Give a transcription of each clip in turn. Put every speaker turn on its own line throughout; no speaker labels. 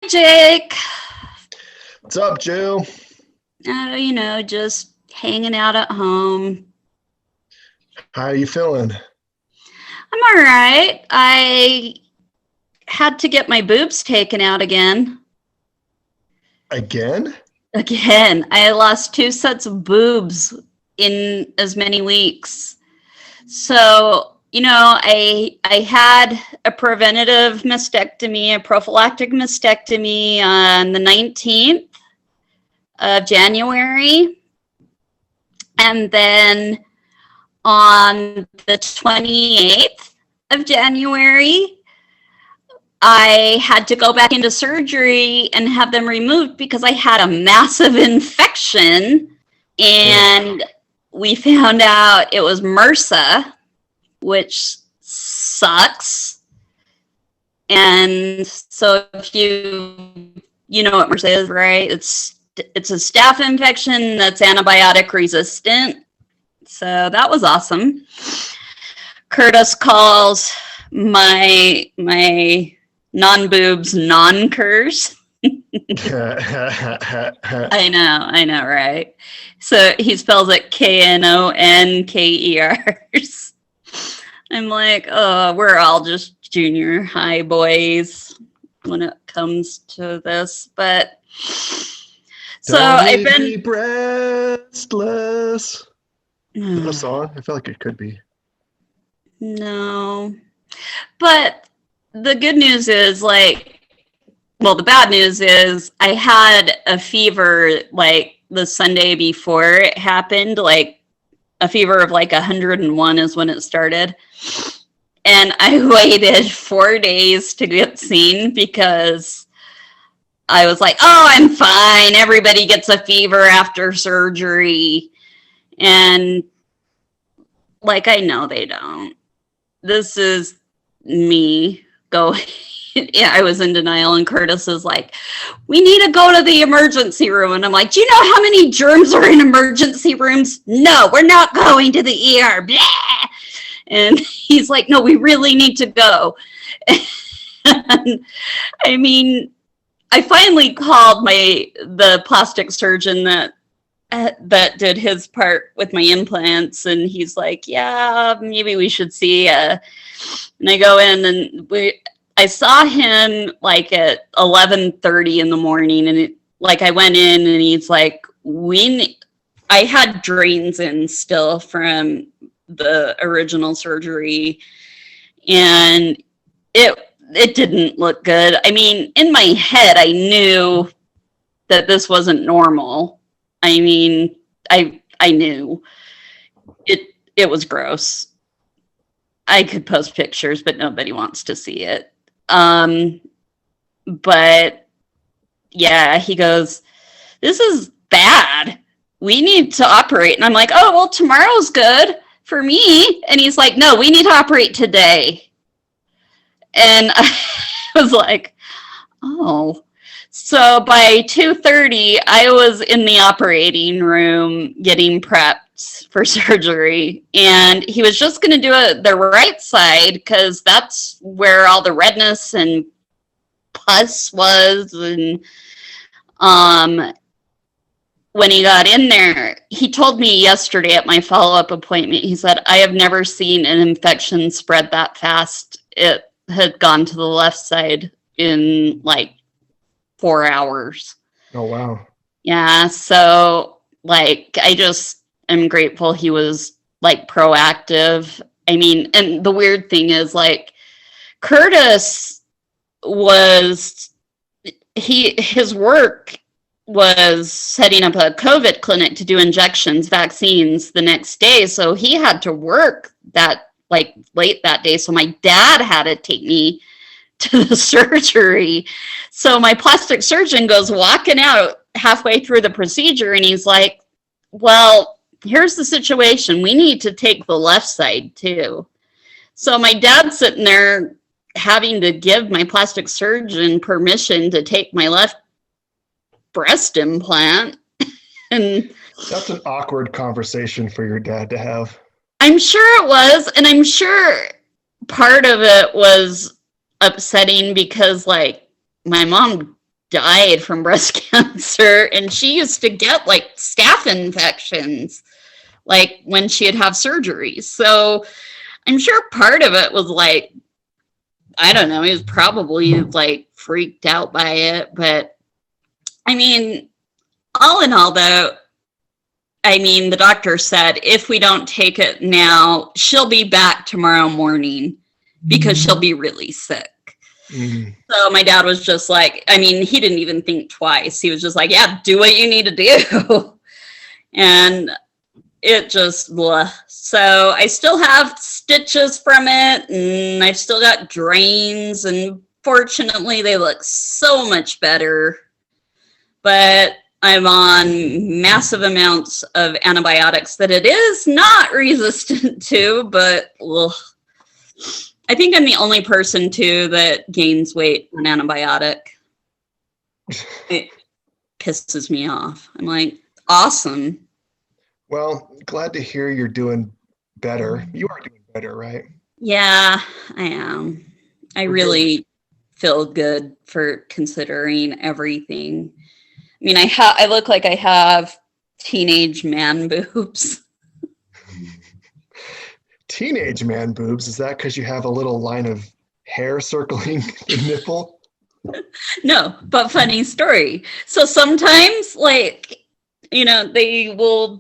Jake.
What's up, Jill?
Just hanging out at home.
How are you feeling?
I'm all right. I had to get my boobs taken out again.
Again?
Again. I lost 2 sets of boobs in as many weeks. So, I had a preventative mastectomy, a prophylactic mastectomy on the 19th of January. And then on the 28th of January, I had to go back into surgery and have them removed because I had a massive infection. And we found out it was MRSA, which sucks. And so if you know what MRSA is, right? It's a staph infection that's antibiotic resistant. So that was awesome. Curtis calls my non-boobs non-curs. I know, right? So he spells it KNONKERs. I'm like, oh, we're all just junior high boys when it comes to this. But so I've been
be breastless. Is that a song? I feel like it could be.
No. But the good news is the bad news is I had a fever the Sunday before it happened, a fever of 101 is when it started. And I waited 4 days to get seen because I was like, oh, I'm fine. Everybody gets a fever after surgery. And I know they don't. This is me going. Yeah, I was in denial, and Curtis is like, we need to go to the emergency room. And I'm like, do you know how many germs are in emergency rooms? No, we're not going to the ER. Blah! And he's like, no, we really need to go. And, I finally called the plastic surgeon that did his part with my implants, and he's like, yeah, maybe we should see and I go in, and I saw him at 11:30 in the morning, and I went in, and he's like, I had drains in still from the original surgery, and it didn't look good. In my head, I knew that this wasn't normal. I knew it was gross. I could post pictures, but nobody wants to see it. But yeah, he goes, this is bad. We need to operate. And I'm like, oh, well, tomorrow's good for me. And he's like, no, we need to operate today. And I was like, oh. So by 2:30, I was in the operating room getting prepped for surgery. And he was just going to do the right side because that's where all the redness and pus was. And when he got in there, he told me yesterday at my follow-up appointment, he said, I have never seen an infection spread that fast. It had gone to the left side in 4 hours.
Oh, wow.
Yeah. So I just am grateful he was proactive. And the weird thing is Curtis was, his work was setting up a COVID clinic to do injections, vaccines the next day. So he had to work that late that day. So my dad had to take me to the surgery. So my plastic surgeon goes walking out halfway through the procedure, and he's like, well, here's the situation. We need to take the left side too. So my dad's sitting there having to give my plastic surgeon permission to take my left breast implant. And
that's an awkward conversation for your dad to have.
I'm sure it was. And I'm sure part of it was upsetting because my mom died from breast cancer, and she used to get like staph infections like when she'd have surgeries. So I'm sure part of it was like, I don't know, he was probably like freaked out by it. But I mean, all in all, though, I mean, the doctor said if we don't take it now, she'll be back tomorrow morning because she'll be really sick.
Mm.
So my dad was just like, I mean, he didn't even think twice. He was just like, yeah, do what you need to do. And it just, blah. So I still have stitches from it, and I've still got drains, and fortunately they look so much better. But I'm on massive amounts of antibiotics that it is not resistant to, but ugh. I think I'm the only person too that gains weight on antibiotic. It pisses me off. I'm like, awesome.
Well, glad to hear you're doing better. You are doing better, right?
Yeah, I am. I really feel good for considering everything. I mean, I look like I have teenage man boobs.
Teenage man boobs, is that because you have a little line of hair circling the nipple?
No, but funny story. So sometimes, like, you know, they'll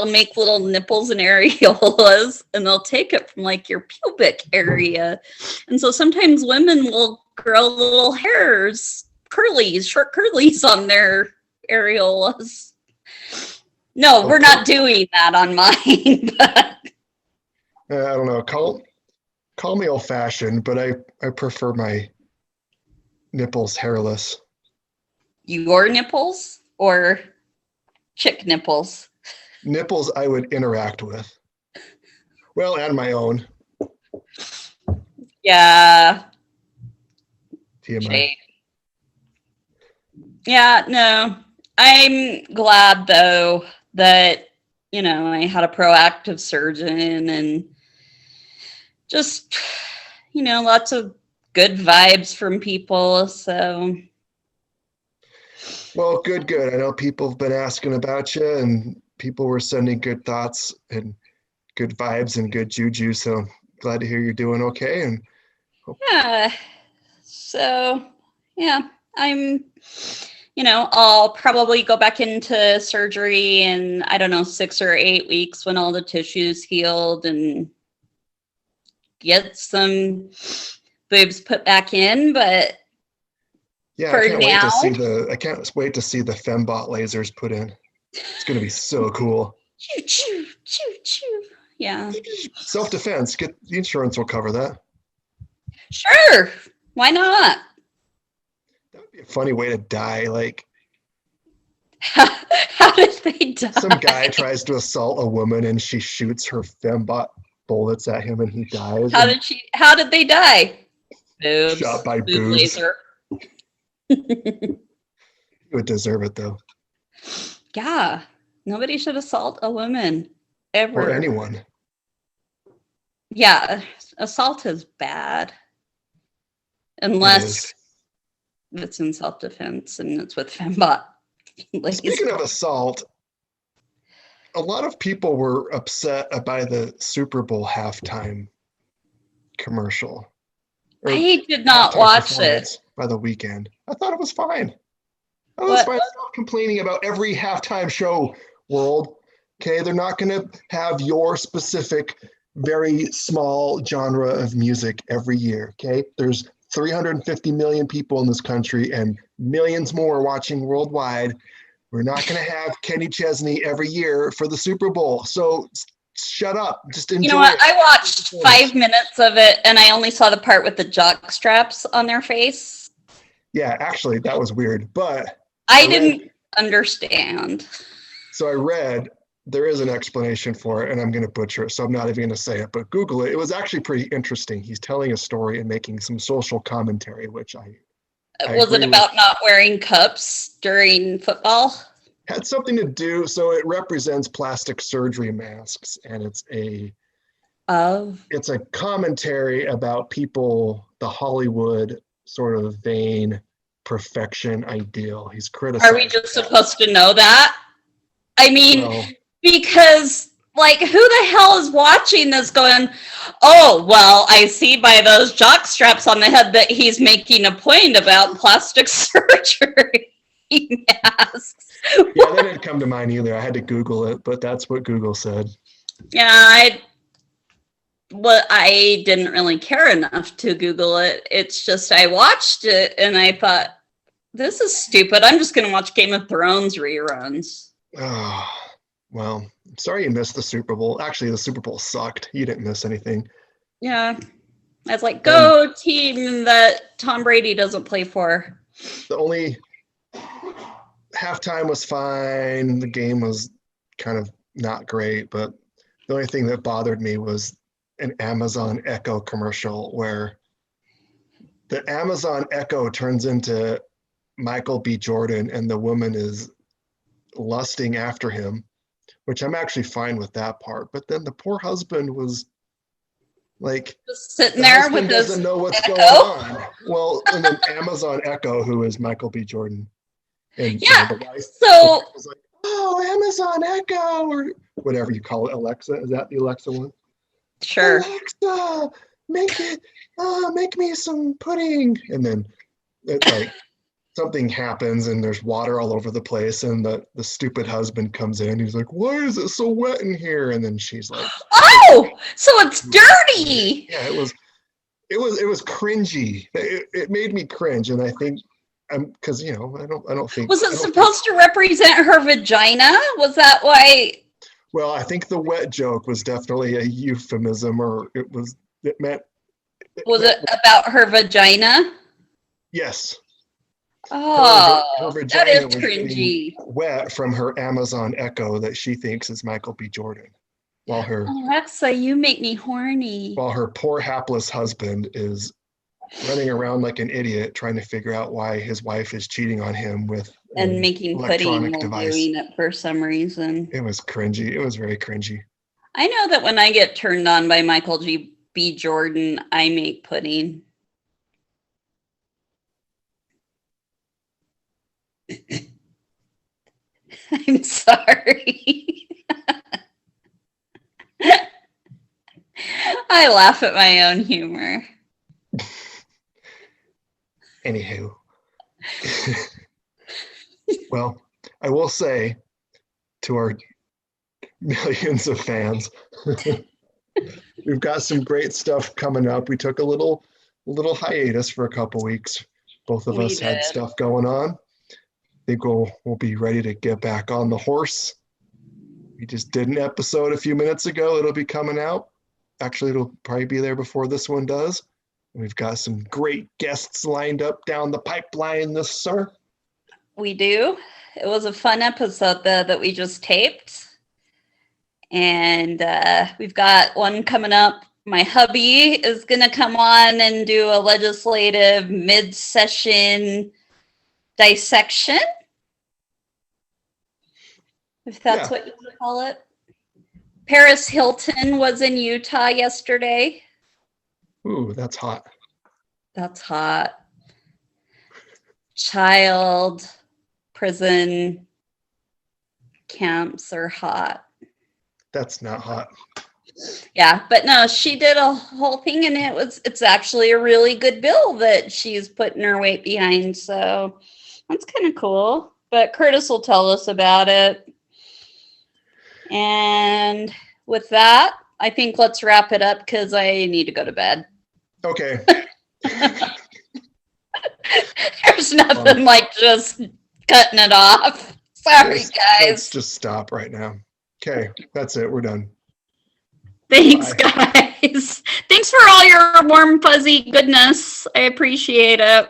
make little nipples and areolas, and they'll take it from like your pubic area. And so sometimes women will grow little hairs, short curlies on their areolas. No,
Okay.
we're not doing that on mine. But
I don't know. Call me old-fashioned, but I prefer my nipples hairless.
your nipples or chick nipples?
Nipples I would interact with. Well, and my own.
Yeah.
TMI.
Shade. Yeah, no. I'm glad though that, you know, I had a proactive surgeon and just, you know, lots of good vibes from people. So,
Well, good. I know people have been asking about you, and people were sending good thoughts and good vibes and good juju. So glad to hear you're doing okay. And
yeah. So, yeah, I'm, you know, I'll probably go back into surgery in, I don't know, 6 or 8 weeks when all the tissue's healed and get some boobs put back in. But
yeah,
for
I can't
now,
wait to see the fembot lasers put in. It's gonna be so cool.
choo, choo, choo, choo. Yeah,
Self-defense. Get the insurance will cover that.
sure. Why not?
That would be a funny way to die. Like
How did they die?
some guy tries to assault a woman and she shoots her fembot bullets at him and he dies.
How did they die? Boobs.
Shot by
Boob
boobs.
laser.
He would deserve it though.
Yeah. Nobody should assault a woman ever.
Or anyone.
Yeah, assault is bad. Unless it's in self-defense and it's with fembot.
Speaking of assault, a lot of people were upset by the Super Bowl halftime commercial.
I did not watch it.
By the weekend. I thought it was fine. I was fine. Stop complaining about every halftime show, world. Okay, they're not going to have your specific, very small genre of music every year. Okay, there's 350 million people in this country and millions more watching worldwide. We're not going to have Kenny Chesney every year for the Super Bowl. So shut up. Just enjoy.
You know what?
It.
I watched 5 minutes of it and I only saw the part with the jock straps on their face.
Yeah, actually, that was weird. But
I didn't understand.
So I read there is an explanation for it, and I'm going to butcher it, so I'm not even going to say it, but Google it. It was actually pretty interesting. He's telling a story and making some social commentary, which I
was it about not wearing cups during football?
Had something to do, so it represents plastic surgery masks, and it's a commentary about people, the Hollywood sort of vein, perfection ideal. He's
Are
criticized.
we just supposed to know that? I mean,
Well,
because, like, who the hell is watching this going, oh, well, I see by those jock straps on the head that he's making a point about plastic surgery masks.
yeah, that didn't come to mind either. I had to Google it, but that's what Google said.
Yeah, I didn't really care enough to Google it. It's just I watched it and I thought, this is stupid. I'm just going to watch Game of Thrones reruns.
Oh, well, I'm sorry you missed the Super Bowl. Actually, the Super Bowl sucked. You didn't miss anything.
Yeah. I was like, go team that Tom Brady doesn't play for.
The only halftime was fine. The game was kind of not great, but the only thing that bothered me was an Amazon Echo commercial where the Amazon Echo turns into Michael B. Jordan and the woman is lusting after him, which I'm actually fine with that part. But then the poor husband was like,
just sitting there with this
doesn't know what's
Echo?
going on. Well, and then Amazon Echo, who is Michael B. Jordan, and
yeah,
the wife,
so
was like, oh, Amazon Echo, or whatever you call it, Alexa. Is that the Alexa one?
sure.
Alexa, make me some pudding. And then it, like something happens and there's water all over the place and the stupid husband comes in. He's like, why is it so wet in here? And then she's like,
oh, so it's dirty.
Yeah, it was cringy. It made me cringe, and I think because I don't think
was it supposed to represent her vagina? Was that why?
Well, I think the wet joke was definitely a euphemism, or it meant.
Was it about her vagina?
Yes.
Oh,
her
that is
was
cringy.
Wet from her Amazon Echo that she thinks is Michael B. Jordan, while her
Alexa, you make me horny.
While her poor hapless husband is running around like an idiot trying to figure out why his wife is cheating on him with
and making pudding while
device.
doing it for some reason.
It was cringy. It was very cringy.
I know that when I get turned on by Michael B. Jordan, I make pudding. I'm sorry. I laugh at my own humor.
Anywho. Well, I will say to our millions of fans, we've got some great stuff coming up. We took a little hiatus for a couple weeks. Both of us had stuff going on. I think we'll be ready to get back on the horse. We just did an episode a few minutes ago. It'll be coming out. Actually, it'll probably be there before this one does. We've got some great guests lined up down the pipeline this summer.
We do. It was a fun episode that we just taped. And we've got one coming up. My hubby is going to come on and do a legislative mid-session dissection, if that's what you would call it. Paris Hilton was in Utah yesterday.
Ooh, that's hot.
That's hot. Child prison camps are hot.
That's not hot.
Yeah, but no, she did a whole thing and it's actually a really good bill that she's putting her weight behind. So that's kind of cool. But Curtis will tell us about it. And with that, I think let's wrap it up because I need to go to bed.
Okay.
There's nothing like just cutting it off. Sorry, guys.
Let's just stop right now. Okay, that's it. We're done.
Thanks, guys. Thanks for all your warm, fuzzy goodness. I appreciate it.